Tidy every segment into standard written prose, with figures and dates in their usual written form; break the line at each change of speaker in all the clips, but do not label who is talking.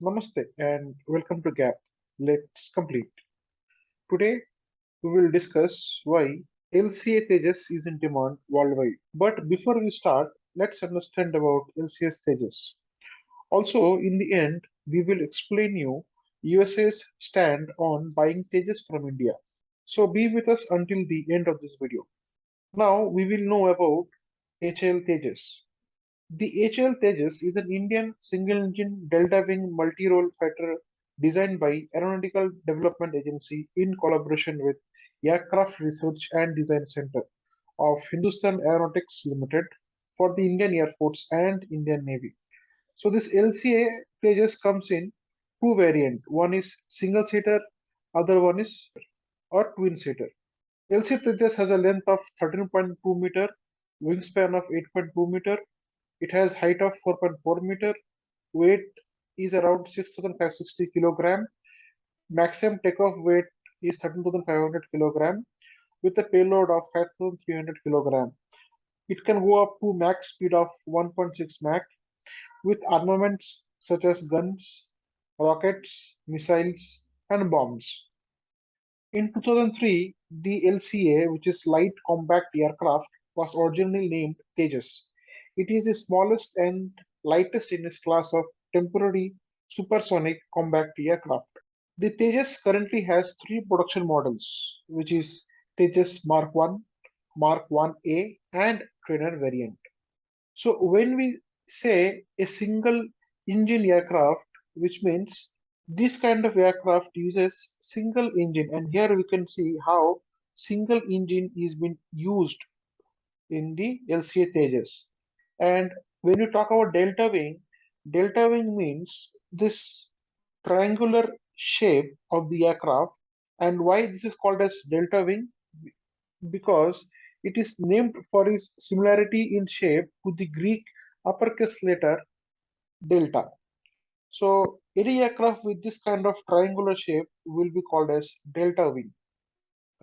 Namaste and welcome to Gap. Let's complete. Today we will discuss why LCA Tejas is in demand worldwide. But before we start, let's understand about LCA Tejas. Also, in the end, we will explain you USA's stand on buying Tejas from India. So be with us until the end of this video. Now we will know about HL Tejas. The HL Tejas is an Indian single-engine delta-wing multi-role fighter designed by Aeronautical Development Agency in collaboration with Aircraft Research and Design Center of Hindustan Aeronautics Limited for the Indian Air Force and Indian Navy. So this LCA Tejas comes in two variants. One is single-seater, other one is or twin-seater. LCA Tejas has a length of 13.2 meter, wingspan of 8.2 meter. It has height of 4.4 meter, weight is around 6,560 kilogram, maximum takeoff weight is 13,500 kilogram with a payload of 5,300 kilogram. It can go up to max speed of 1.6 Mach with armaments such as guns, rockets, missiles, and bombs. In 2003, the LCA, which is Light Combat Aircraft, was originally named Tejas. It is the smallest and lightest in its class of temporary supersonic combat aircraft. The Tejas currently has three production models, which is Tejas Mark 1, Mark 1A, and trainer variant. So when we say a single engine aircraft, which means this kind of aircraft uses single engine, and here we can see how single engine is being used in the LCA Tejas. And when you talk about delta wing means this triangular shape of the aircraft. And why this is called as delta wing? Because it is named for its similarity in shape to the Greek uppercase letter delta. So any aircraft with this kind of triangular shape will be called as delta wing,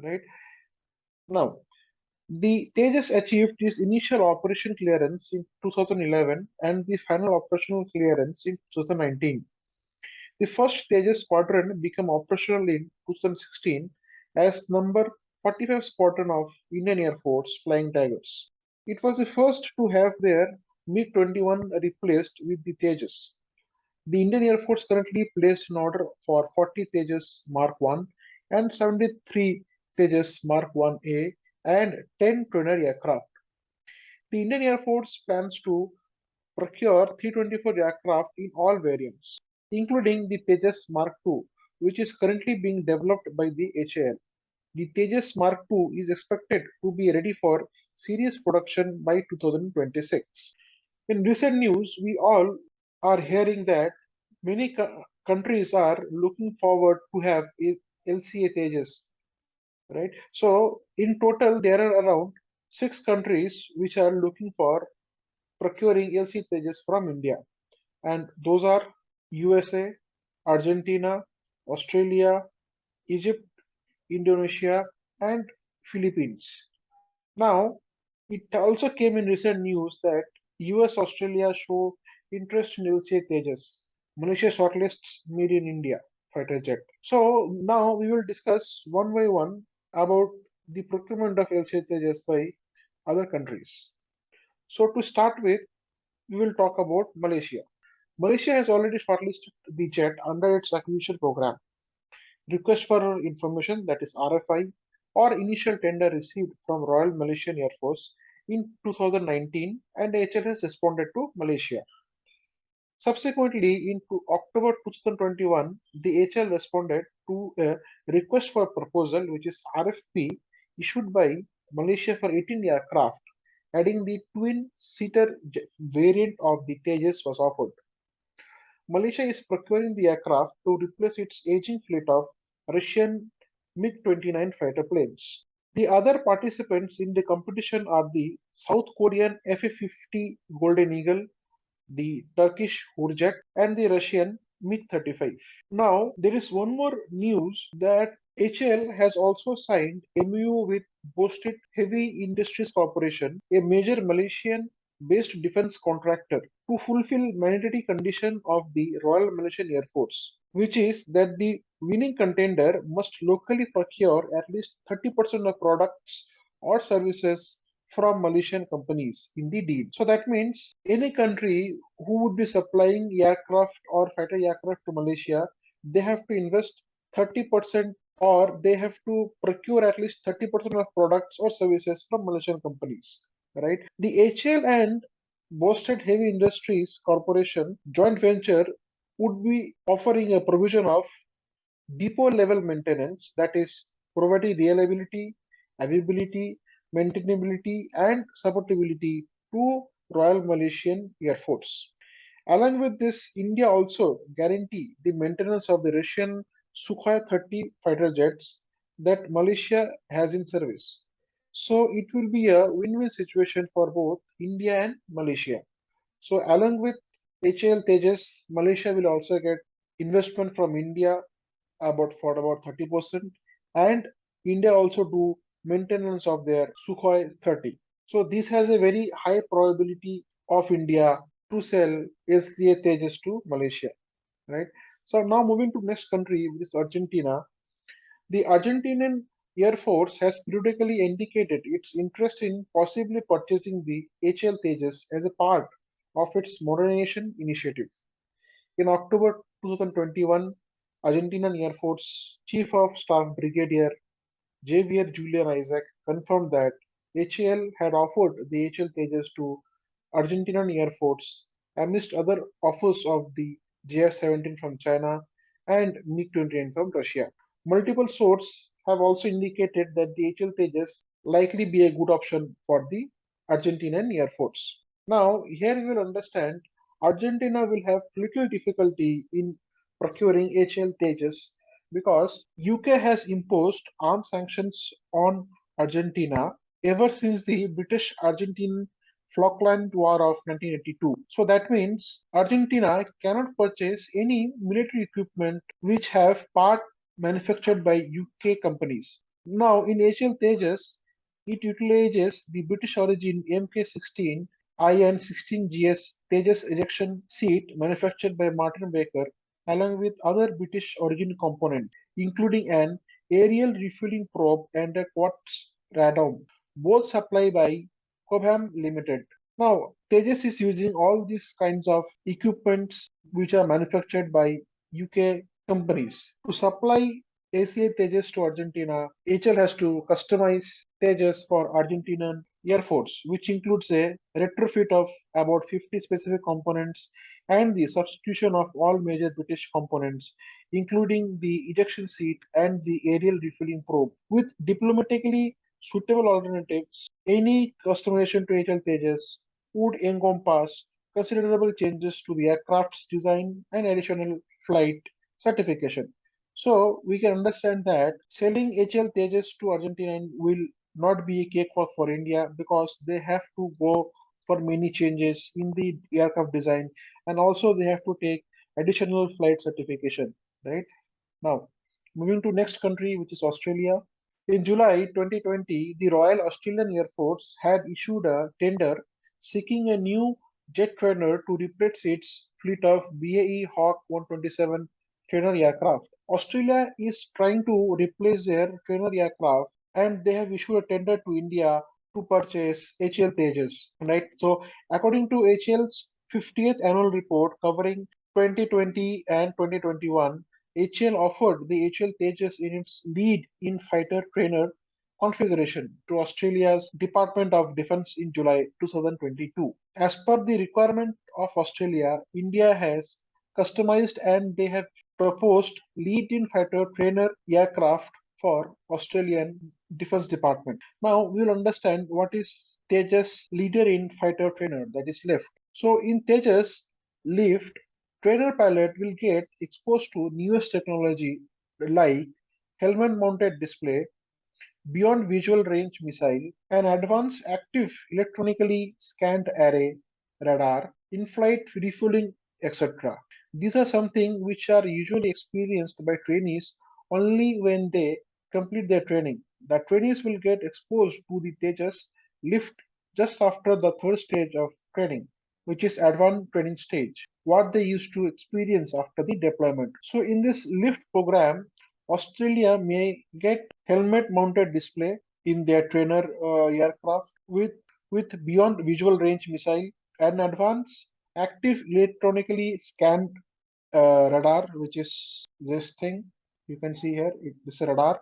right? Now, the Tejas achieved its initial operation clearance in 2011 and the final operational clearance in 2019. The first Tejas squadron became operational in 2016 as number 45 Squadron of Indian Air Force Flying Tigers. It was the first to have their MiG-21 replaced with the Tejas. The Indian Air Force currently placed an order for 40 Tejas Mark 1 and 73 Tejas Mark 1A and 10 trainer aircraft. The Indian Air Force plans to procure 324 aircraft in all variants, including the Tejas Mark II, which is currently being developed by the HAL. The Tejas Mark II is expected to be ready for series production by 2026. In recent news, we all are hearing that many countries are looking forward to have LCA Tejas, right? So in total, there are around 6 countries which are looking for procuring LCA Tejas from India, and those are USA, Argentina, Australia, Egypt, Indonesia, and Philippines. Now, it also came in recent news that US Australia show interest in LCA Tejas. Malaysia shortlists Made in India fighter jet. So now we will discuss one by one about the procurement of LCA Tejas by other countries. So to start with, we will talk about Malaysia. Malaysia has already shortlisted the jet under its acquisition program. Request for information, that is RFI, or initial tender received from Royal Malaysian Air Force in 2019, and HL has responded to Malaysia. Subsequently, in October 2021, the HL responded to a request for proposal, which is RFP, issued by Malaysia for 18 aircraft, adding the twin-seater variant of the Tejas was offered. Malaysia is procuring the aircraft to replace its aging fleet of Russian MiG-29 fighter planes. The other participants in the competition are the South Korean F-50 Golden Eagle, the Turkish Hurjet, and the Russian MiG-35. Now, there is one more news that HAL has also signed MOU with Bostit Heavy Industries Corporation, a major Malaysian-based defense contractor, to fulfill mandatory condition of the Royal Malaysian Air Force, which is that the winning contender must locally procure at least 30% of products or services from Malaysian companies in the deal. So that means any country who would be supplying aircraft or fighter aircraft to Malaysia, they have to invest 30% or they have to procure at least 30% of products or services from Malaysian companies, right? The HL and Boston Heavy Industries Corporation joint venture would be offering a provision of depot level maintenance, that is providing reliability, availability, maintainability, and supportability to Royal Malaysian Air Force. Along with this, India also guarantee the maintenance of the Russian Sukhoi 30 fighter jets that Malaysia has in service. So it will be a win-win situation for both India and Malaysia. So along with HAL Tejas, Malaysia will also get investment from India about 30%, and India also do maintenance of their Sukhoi 30. So this has a very high probability of India to sell LCA Tejas to Malaysia, right? So now moving to next country, which is Argentina. The Argentinian Air Force has periodically indicated its interest in possibly purchasing the HL Tejas as a part of its modernization initiative. In October 2021, Argentinian Air Force Chief of Staff Brigadier Javier Julian Isaac confirmed that HAL had offered the HL Tejas to Argentinian Air Force amidst other offers of the JF-17 from China and MiG-29 from Russia. Multiple sources have also indicated that the HL Tejas likely be a good option for the Argentinian Air Force. Now, here we will understand Argentina will have little difficulty in procuring HL Tejas because UK has imposed armed sanctions on Argentina ever since the British Argentine Falkland War of 1982. So that means Argentina cannot purchase any military equipment which have part manufactured by UK companies. Now in HL Tejas, it utilizes the British origin MK16 IN 16GS Tejas ejection seat manufactured by Martin Baker along with other British origin components, including an aerial refueling probe and a quartz radome, both supplied by Cobham Limited. Now, Tejas is using all these kinds of equipments which are manufactured by UK companies. To supply ACA Tejas to Argentina, HL has to customize Tejas for Argentinian Air Force, which includes a retrofit of about 50 specific components and the substitution of all major British components, including the ejection seat and the aerial refueling probe. With diplomatically suitable alternatives, any customization to HL Tejas would encompass considerable changes to the aircraft's design and additional flight certification. So we can understand that selling HL Tejas to Argentina will not be a cakewalk for India because they have to go for many changes in the aircraft design and also they have to take additional flight certification, right? Now, moving to next country, which is Australia. In July 2020, the Royal Australian Air Force had issued a tender seeking a new jet trainer to replace its fleet of BAE Hawk 127 trainer aircraft. Australia is trying to replace their trainer aircraft and they have issued a tender to India to purchase HL Tejas, right? So, according to HL's 50th annual report covering 2020 and 2021, HL offered the HL Tejas in its lead in fighter trainer configuration to Australia's Department of Defence in July 2022. As per the requirement of Australia, India has customized and they have proposed lead in fighter trainer aircraft for Australian Defence Department. Now we will understand what is Tejas leader in fighter trainer, that is lift. So in Tejas lift, trainer pilot will get exposed to newest technology like helmet mounted display, beyond visual range missile, an advanced active electronically scanned array, radar, in-flight refueling, etc. These are something which are usually experienced by trainees only when they complete their training. The trainees will get exposed to the Tejas lift just after the third stage of training. which is advanced training stage, what they used to experience after the deployment. So in this lift program, Australia may get helmet mounted display in their trainer aircraft with beyond visual range missile and advanced active electronically scanned radar, which is this thing you can see here. This radar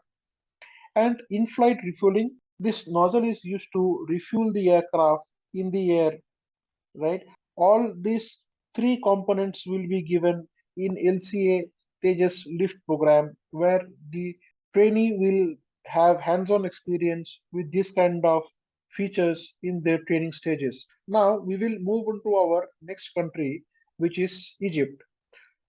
and in-flight refueling. This nozzle is used to refuel the aircraft in the air, right? All these three components will be given in LCA Tejas lift program, where the trainee will have hands-on experience with this kind of features in their training stages. Now we will move on to our next country, which is Egypt.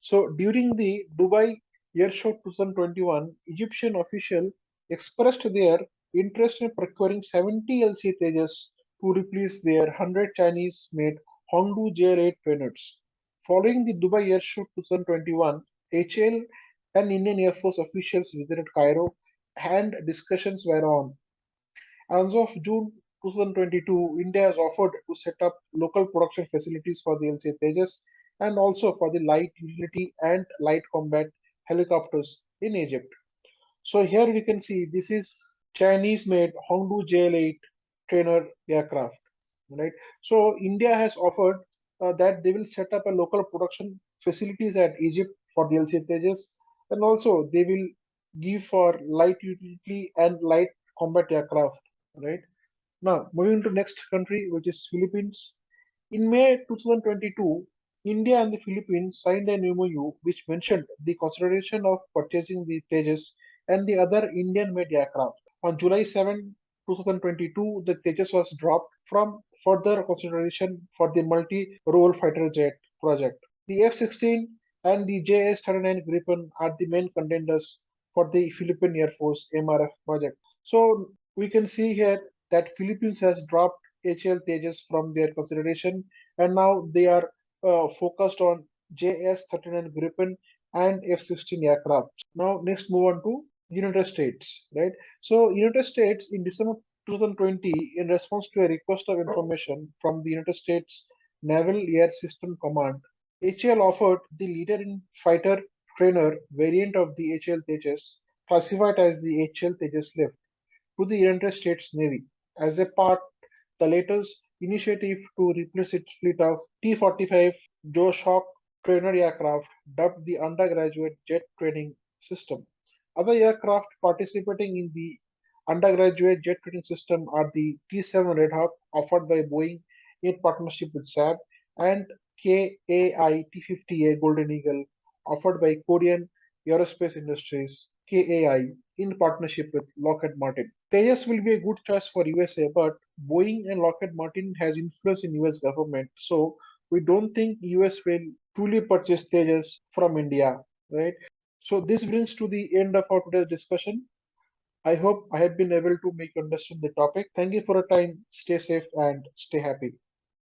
So during the Dubai Air Show 2021, Egyptian official expressed their interest in procuring 70 LC Tejas to replace their 100 Chinese-made Hongdu JL-8 trainers. Following the Dubai Air Show 2021, HL and Indian Air Force officials visited Cairo and discussions were on. As of June 2022, India has offered to set up local production facilities for the LCA Tejas and also for the light utility and light combat helicopters in Egypt. So here we can see this is Chinese-made Hongdu JL-8 trainer aircraft, right? So India has offered that they will set up a local production facilities at Egypt for the LCA Tejas, and also they will give for light utility and light combat aircraft, right? Now, moving to next country, which is Philippines. In May 2022, India and the Philippines signed an MOU which mentioned the consideration of purchasing the Tejas and the other Indian-made aircraft. On July 7, 2022, the Tejas was dropped from further consideration for the multi-role fighter jet project. The F-16 and the JS-39 Gripen are the main contenders for the Philippine Air Force MRF project. So we can see here that Philippines has dropped HL Tejas from their consideration, and now they are focused on JS-39 Gripen and F-16 aircraft. Now, next move on to United States, right? So, United States in December 2020, in response to a request of information from the United States Naval Air System Command, HAL offered the leader in fighter trainer variant of the HL Tejas, classified as the HL Tejas Lift, to the United States Navy as a part the latter's initiative to replace its fleet of T-45 Joe Shock trainer aircraft dubbed the Undergraduate Jet Training System. Other aircraft participating in the undergraduate jet training system are the T-7 Red Hawk offered by Boeing in partnership with Saab and KAI T-50A Golden Eagle offered by Korean Aerospace Industries KAI in partnership with Lockheed Martin. Tejas will be a good choice for USA, but Boeing and Lockheed Martin has influence in US government, so we don't think US will truly purchase Tejas from India, right? So this brings to the end of our today's discussion. I hope I have been able to make you understand the topic. Thank you for your time. Stay safe and stay happy.